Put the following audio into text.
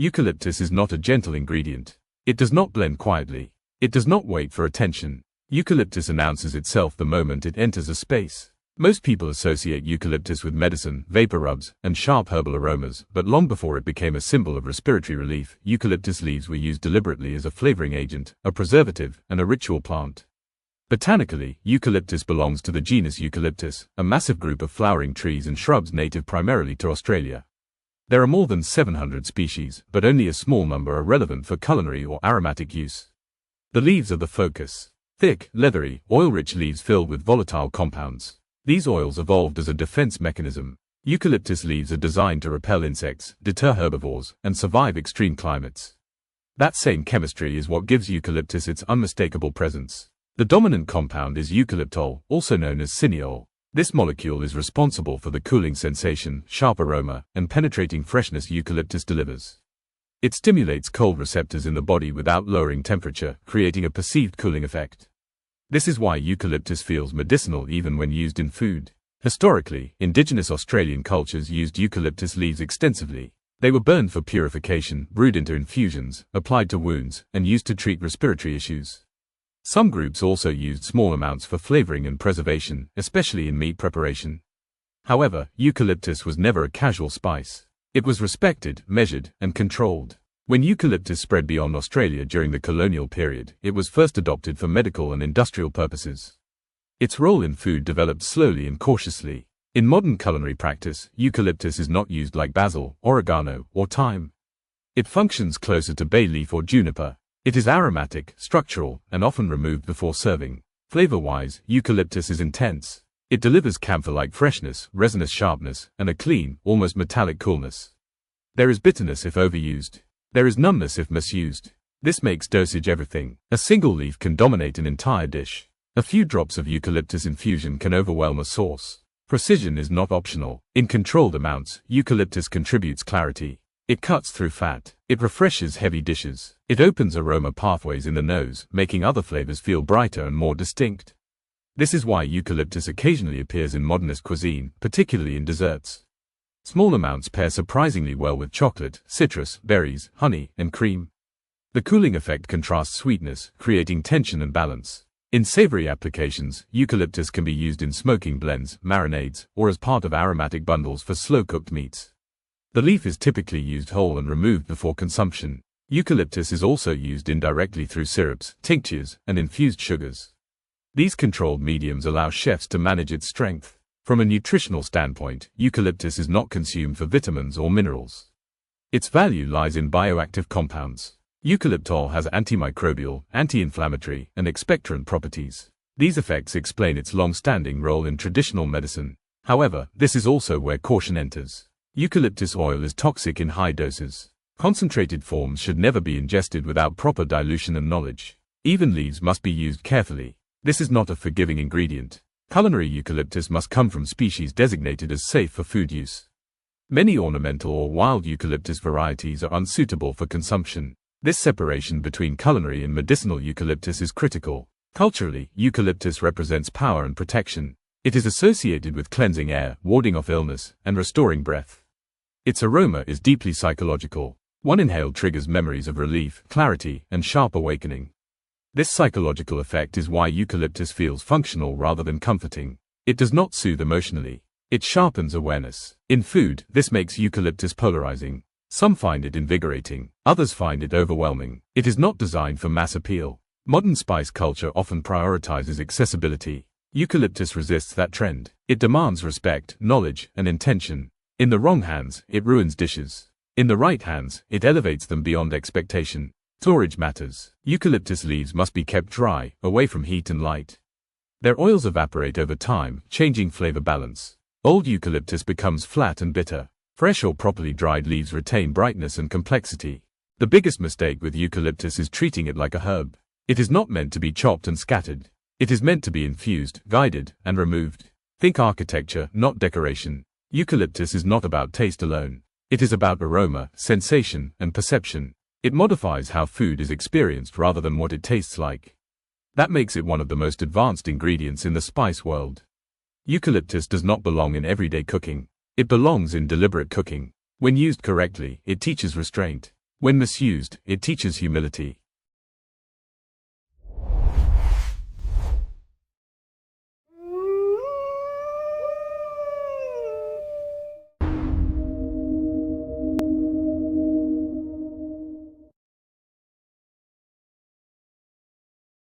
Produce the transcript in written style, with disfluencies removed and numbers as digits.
Eucalyptus is not a gentle ingredient. It does not blend quietly. It does not wait for attention. Eucalyptus announces itself the moment it enters a space. Most people associate eucalyptus with medicine, vapor rubs, and sharp herbal aromas, but long before it became a symbol of respiratory relief, eucalyptus leaves were used deliberately as a flavoring agent, a preservative, and a ritual plant. Botanically, eucalyptus belongs to the genus Eucalyptus, a massive group of flowering trees and shrubs native primarily to Australia. There are more than 700 species, but only a small number are relevant for culinary or aromatic use. The leaves are the focus. Thick, leathery, oil-rich leaves filled with volatile compounds. These oils evolved as a defense mechanism. Eucalyptus leaves are designed to repel insects, deter herbivores, and survive extreme climates. That same chemistry is what gives eucalyptus its unmistakable presence. The dominant compound is eucalyptol, also known as cineol. This molecule is responsible for the cooling sensation, sharp aroma, and penetrating freshness eucalyptus delivers. It stimulates cold receptors in the body without lowering temperature, creating a perceived cooling effect. This is why eucalyptus feels medicinal even when used in food. Historically, indigenous Australian cultures used eucalyptus leaves extensively. They were burned for purification, brewed into infusions, applied to wounds, and used to treat respiratory issues. Some groups also used small amounts for flavoring and preservation, especially in meat preparation. However, eucalyptus was never a casual spice. It was respected, measured, and controlled. When eucalyptus spread beyond Australia during the colonial period, it was first adopted for medical and industrial purposes. Its role in food developed slowly and cautiously. In modern culinary practice, eucalyptus is not used like basil, oregano, or thyme. It functions closer to bay leaf or juniper. It is aromatic, structural, and often removed before serving. Flavor-wise, eucalyptus is intense. It delivers camphor-like freshness, resinous sharpness, and a clean, almost metallic coolness. There is bitterness if overused. There is numbness if misused. This makes dosage everything. A single leaf can dominate an entire dish. A few drops of eucalyptus infusion can overwhelm a sauce. Precision is not optional. In controlled amounts, eucalyptus contributes clarity. It cuts through fat. It refreshes heavy dishes. It opens aroma pathways in the nose, making other flavors feel brighter and more distinct. This is why eucalyptus occasionally appears in modernist cuisine, particularly in desserts. Small amounts pair surprisingly well with chocolate, citrus, berries, honey, and cream. The cooling effect contrasts sweetness, creating tension and balance. In savory applications, eucalyptus can be used in smoking blends, marinades, or as part of aromatic bundles for slow-cooked meats. The leaf is typically used whole and removed before consumption. Eucalyptus is also used indirectly through syrups, tinctures, and infused sugars. These controlled mediums allow chefs to manage its strength. From a nutritional standpoint, eucalyptus is not consumed for vitamins or minerals. Its value lies in bioactive compounds. Eucalyptol has antimicrobial, anti-inflammatory, and expectorant properties. These effects explain its long-standing role in traditional medicine. However, this is also where caution enters. Eucalyptus oil is toxic in high doses. Concentrated forms should never be ingested without proper dilution and knowledge. Even leaves must be used carefully. This is not a forgiving ingredient. Culinary eucalyptus must come from species designated as safe for food use. Many ornamental or wild eucalyptus varieties are unsuitable for consumption. This separation between culinary and medicinal eucalyptus is critical. Culturally, eucalyptus represents power and protection. It is associated with cleansing air, warding off illness, and restoring breath. Its aroma is deeply psychological. One inhale triggers memories of relief, clarity, and sharp awakening. This psychological effect is why eucalyptus feels functional rather than comforting. It does not soothe emotionally. It sharpens awareness. In food, this makes eucalyptus polarizing. Some find it invigorating, others find it overwhelming. It is not designed for mass appeal. Modern spice culture often prioritizes accessibility. Eucalyptus resists that trend. It demands respect, knowledge, and intention. In the wrong hands, it ruins dishes. In the right hands, it elevates them beyond expectation. Storage matters. Eucalyptus leaves must be kept dry, away from heat and light. Their oils evaporate over time, changing flavor balance. Old eucalyptus becomes flat and bitter. Fresh or properly dried leaves retain brightness and complexity. The biggest mistake with eucalyptus is treating it like a herb. It is not meant to be chopped and scattered. It is meant to be infused, guided, and removed. Think architecture, not decoration. Eucalyptus is not about taste alone. It is about aroma, sensation, and perception. It modifies how food is experienced rather than what it tastes like. That makes it one of the most advanced ingredients in the spice world. Eucalyptus does not belong in everyday cooking. It belongs in deliberate cooking. When used correctly, it teaches restraint. When misused, it teaches humility.